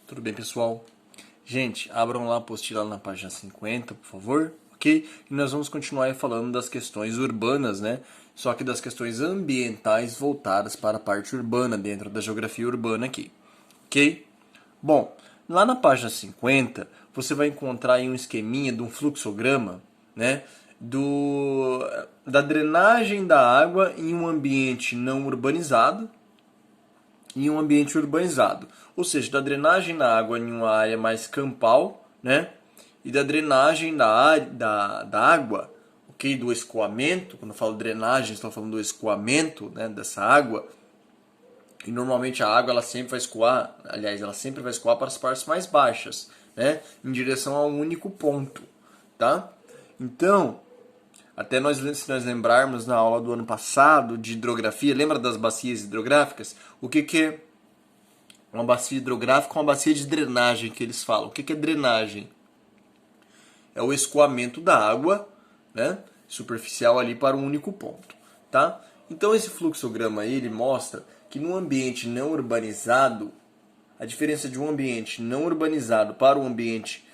Tudo bem, pessoal? Gente, abram lá a apostila na página 50, por favor, ok? E nós vamos continuar aí falando das questões urbanas, né? Só que das questões ambientais voltadas para a parte urbana, dentro da geografia urbana aqui, ok? Bom, lá na página 50, você vai encontrar aí um esqueminha de um fluxograma, né? Da drenagem da água em um ambiente não urbanizado, em um ambiente urbanizado. Ou seja, da drenagem da água em uma área mais campal, né? E da drenagem da água, ok? Do escoamento. Quando eu falo drenagem, estou falando do escoamento, né? Dessa água. E normalmente a água ela sempre vai escoar, aliás, ela sempre vai escoar para as partes mais baixas, né? Em direção a um único ponto, tá? Então, até se nós lembrarmos na aula do ano passado de hidrografia, lembra das bacias hidrográficas? O que é uma bacia hidrográfica, uma bacia de drenagem que eles falam? O que é drenagem? É o escoamento da água, né, superficial ali para um único ponto, tá? Então esse fluxograma aí, ele mostra que num ambiente não urbanizado, a diferença de um ambiente não urbanizado para um ambiente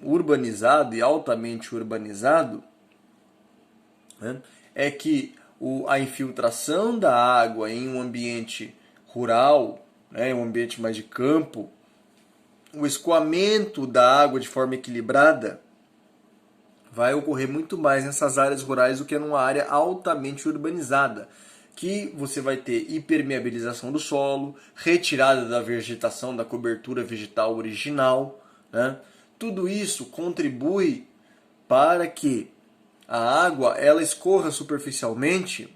urbanizado e altamente urbanizado, né, é que a infiltração da água em um ambiente rural, né, um ambiente mais de campo, o escoamento da água de forma equilibrada vai ocorrer muito mais nessas áreas rurais do que numa área altamente urbanizada, que você vai ter hipermeabilização do solo, retirada da vegetação, da cobertura vegetal original, né? Tudo isso contribui para que a água ela escorra superficialmente,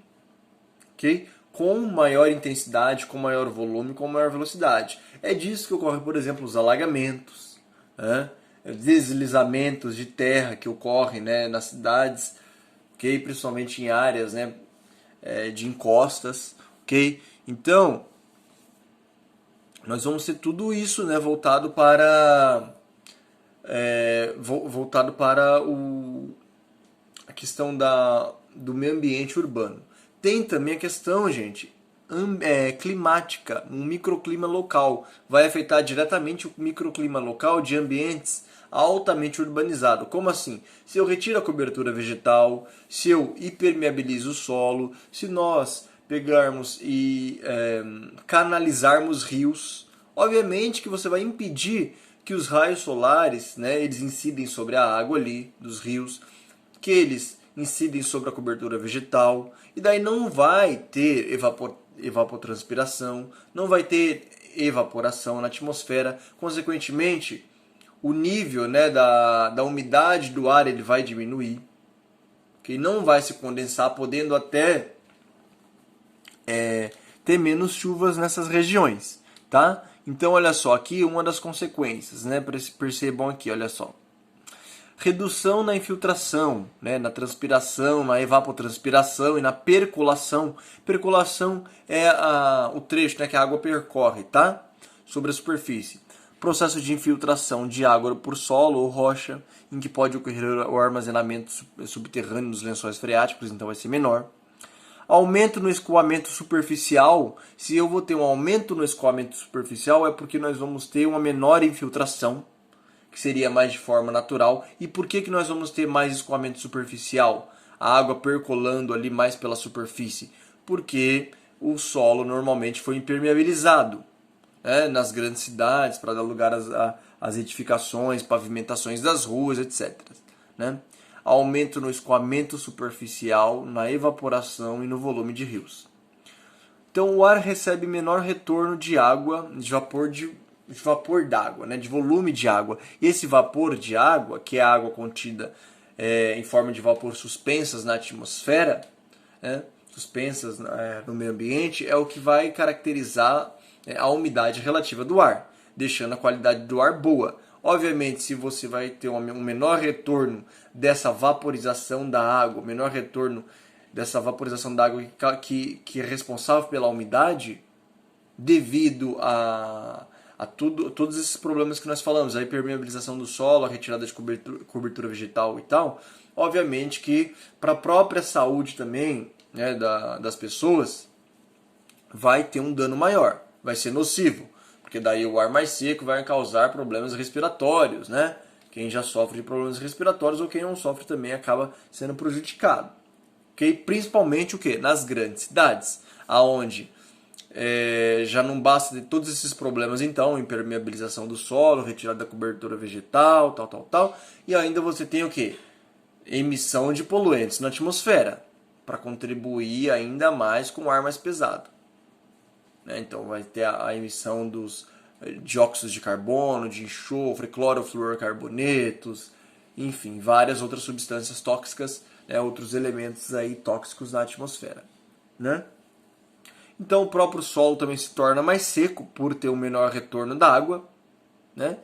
ok? Com maior intensidade, com maior volume, com maior velocidade. É disso que ocorre, por exemplo, os alagamentos, né? Deslizamentos de terra que ocorrem, né, nas cidades, ok? Principalmente em áreas, né, de encostas, ok? Então, nós vamos ter tudo isso, né, voltado para a questão do meio ambiente urbano. Tem também a questão, gente, climática, um microclima local. Vai afetar diretamente o microclima local de ambientes altamente urbanizados. Como assim? Se eu retiro a cobertura vegetal, se eu hipermeabilizo o solo, se nós pegarmos e canalizarmos rios, obviamente que você vai impedir que os raios solares, né, eles incidem sobre a água ali dos rios, que eles incidem sobre a cobertura vegetal, e daí não vai ter evapotranspiração, não vai ter evaporação na atmosfera, consequentemente, o nível, né, da umidade do ar ele vai diminuir, que não vai se condensar, podendo até ter menos chuvas nessas regiões, tá? Então, olha só, aqui uma das consequências, né? Percebam aqui, olha só. Redução na infiltração, né, na transpiração, na evapotranspiração e na percolação. Percolação é o trecho, né, que a água percorre, tá? Sobre a superfície. Processo de infiltração de água por solo ou rocha, em que pode ocorrer o armazenamento subterrâneo nos lençóis freáticos, então vai ser menor. Aumento no escoamento superficial. Se eu vou ter um aumento no escoamento superficial, é porque nós vamos ter uma menor infiltração, que seria mais de forma natural. E por que nós vamos ter mais escoamento superficial? A água percolando ali mais pela superfície. Porque o solo normalmente foi impermeabilizado, né, nas grandes cidades, para dar lugar às edificações, pavimentações das ruas, etc. Né? Aumento no escoamento superficial, na evaporação e no volume de rios. Então o ar recebe menor retorno de água, de vapor d'água, né, de volume de água. E esse vapor de água, que é a água contida em forma de vapor suspensas na atmosfera, né, suspensas no meio ambiente, é o que vai caracterizar a umidade relativa do ar, deixando a qualidade do ar boa. Obviamente, se você vai ter um menor retorno dessa vaporização da água, menor retorno dessa vaporização da água que é responsável pela umidade, devido a todos esses problemas que nós falamos, a impermeabilização do solo, a retirada de cobertura vegetal e tal, obviamente que para a própria saúde também, né, das pessoas, vai ter um dano maior, vai ser nocivo, porque daí o ar mais seco vai causar problemas respiratórios, né? Quem já sofre de problemas respiratórios ou quem não sofre também acaba sendo prejudicado. Okay? Principalmente o quê? Nas grandes cidades, aonde já não basta de todos esses problemas, então, impermeabilização do solo, retirada da cobertura vegetal, tal, e ainda você tem o quê? Emissão de poluentes na atmosfera, para contribuir ainda mais com o ar mais pesado. Né? Então vai ter a emissão dos dióxidos de carbono, de enxofre, clorofluorcarbonetos, enfim, várias outras substâncias tóxicas, né? Outros elementos aí tóxicos na atmosfera. Né? Então o próprio solo também se torna mais seco por ter um menor retorno da água, né?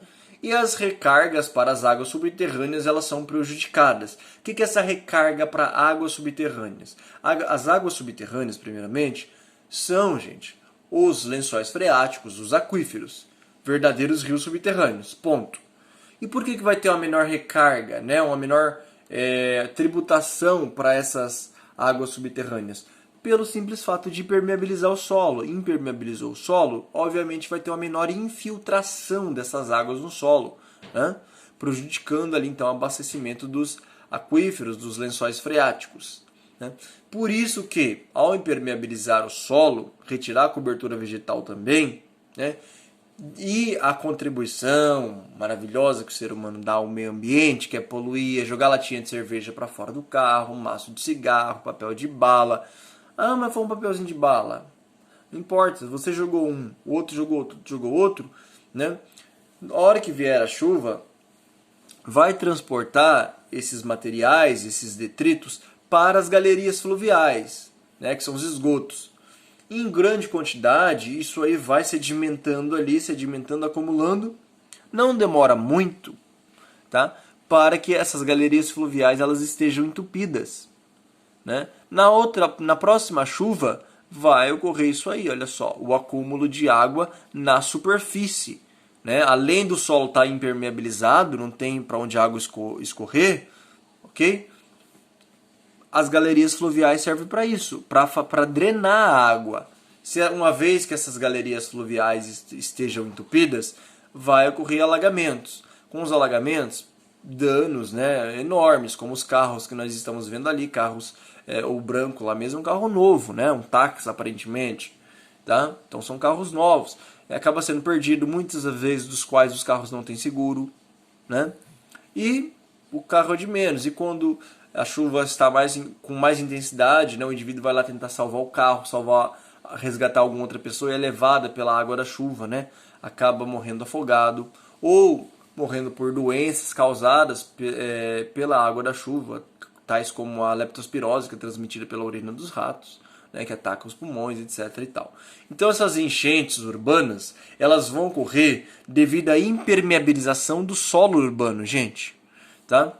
E as recargas para as águas subterrâneas elas são prejudicadas. O que é essa recarga para águas subterrâneas? As águas subterrâneas, primeiramente, são, gente, os lençóis freáticos, os aquíferos, verdadeiros rios subterrâneos, ponto. E por que vai ter uma menor recarga, né? Uma menor tributação para essas águas subterrâneas? Pelo simples fato de impermeabilizar o solo. Impermeabilizou o solo, obviamente vai ter uma menor infiltração dessas águas no solo, né? Prejudicando ali então o abastecimento dos aquíferos, dos lençóis freáticos. Né? Por isso que, ao impermeabilizar o solo, retirar a cobertura vegetal também, né? E a contribuição maravilhosa que o ser humano dá ao meio ambiente, que é poluir, é jogar latinha de cerveja para fora do carro, um maço de cigarro, papel de bala. Ah, mas foi um papelzinho de bala. Não importa, você jogou um, o outro jogou outro, né? Na hora que vier a chuva, vai transportar esses materiais, esses detritos, para as galerias fluviais, né? Que são os esgotos. Em grande quantidade, isso aí vai sedimentando ali, sedimentando, acumulando. Não demora muito, tá? Para que essas galerias fluviais elas estejam entupidas. Né? Na próxima chuva vai ocorrer isso aí, olha só, o acúmulo de água na superfície. Né? Além do solo estar impermeabilizado, não tem para onde a água escorrer, ok? As galerias fluviais servem para isso, para drenar a água. Se uma vez que essas galerias fluviais estejam entupidas, vai ocorrer alagamentos. Com os alagamentos, danos, né, enormes, como os carros que nós estamos vendo ali, carros, o branco lá mesmo, um carro novo, né, um táxi aparentemente, tá? Então são carros novos, acaba sendo perdido muitas vezes, dos quais os carros não têm seguro, né? E o carro é de menos, e quando a chuva está com mais intensidade, né, o indivíduo vai lá tentar salvar o carro, resgatar alguma outra pessoa e é levada pela água da chuva, né? Acaba morrendo afogado ou morrendo por doenças causadas pela água da chuva, tais como a leptospirose, que é transmitida pela urina dos ratos, né, que ataca os pulmões, etc. e tal. Então essas enchentes urbanas, elas vão ocorrer devido à impermeabilização do solo urbano, gente. Tá?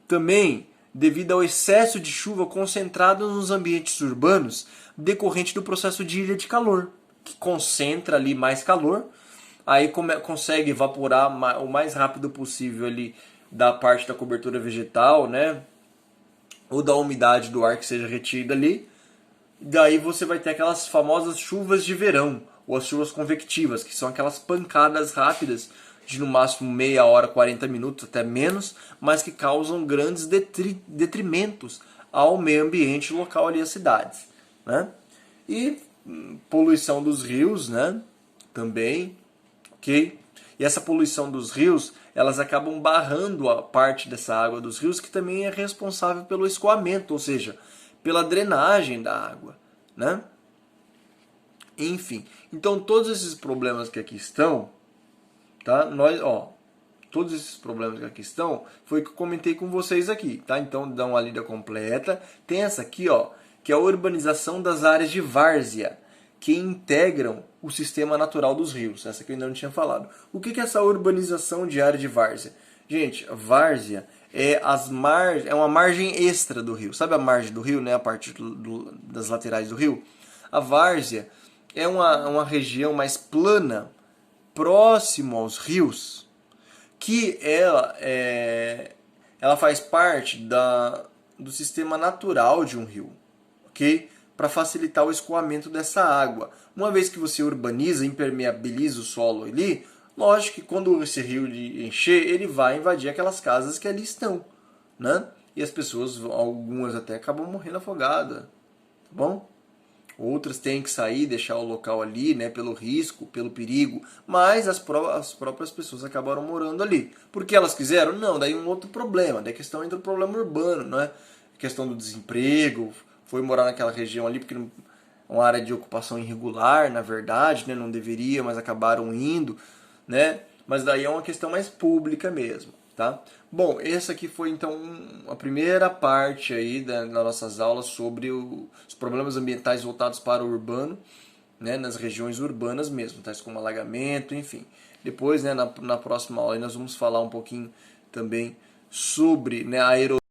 Também devido ao excesso de chuva concentrado nos ambientes urbanos decorrente do processo de ilha de calor, que concentra ali mais calor, aí consegue evaporar o mais rápido possível ali da parte da cobertura vegetal, né? Ou da umidade do ar que seja retida ali. Daí você vai ter aquelas famosas chuvas de verão, ou as chuvas convectivas, que são aquelas pancadas rápidas de no máximo meia hora, 40 minutos, até menos, mas que causam grandes detrimentos ao meio ambiente local ali, as cidades. Né? E poluição dos rios, né? Também, ok? E essa poluição dos rios, elas acabam barrando a parte dessa água dos rios que também é responsável pelo escoamento, ou seja, pela drenagem da água, né? Enfim, então todos esses problemas que aqui estão, tá? Todos esses problemas que aqui estão, foi que eu comentei com vocês aqui, tá? Então dá uma lida completa. Tem essa aqui, ó, que é a urbanização das áreas de várzea, que integram o sistema natural dos rios. Essa que eu ainda não tinha falado. O que é essa urbanização de área de várzea? Gente, a várzea é uma margem extra do rio. Sabe a margem do rio, né? A parte das laterais do rio? A várzea é uma região mais plana, próximo aos rios, que ela faz parte do sistema natural de um rio, ok? Para facilitar o escoamento dessa água. Uma vez que você urbaniza, impermeabiliza o solo ali, lógico que quando esse rio encher, ele vai invadir aquelas casas que ali estão, né? E as pessoas, algumas até acabam morrendo afogadas, tá bom? Outras têm que sair, deixar o local ali, né, pelo risco, pelo perigo, mas as próprias pessoas acabaram morando ali. Porque elas quiseram? Não, daí um outro problema, daí a questão entra o problema urbano, né? A questão do desemprego, foi morar naquela região ali porque é uma área de ocupação irregular, na verdade, né, não deveria, mas acabaram indo, né? Mas daí é uma questão mais pública mesmo, tá? Bom, essa aqui foi então a primeira parte aí das nossas aulas sobre os problemas ambientais voltados para o urbano, né, nas regiões urbanas mesmo, tais como alagamento, enfim. Depois, né, na próxima aula nós vamos falar um pouquinho também sobre, né, a erosão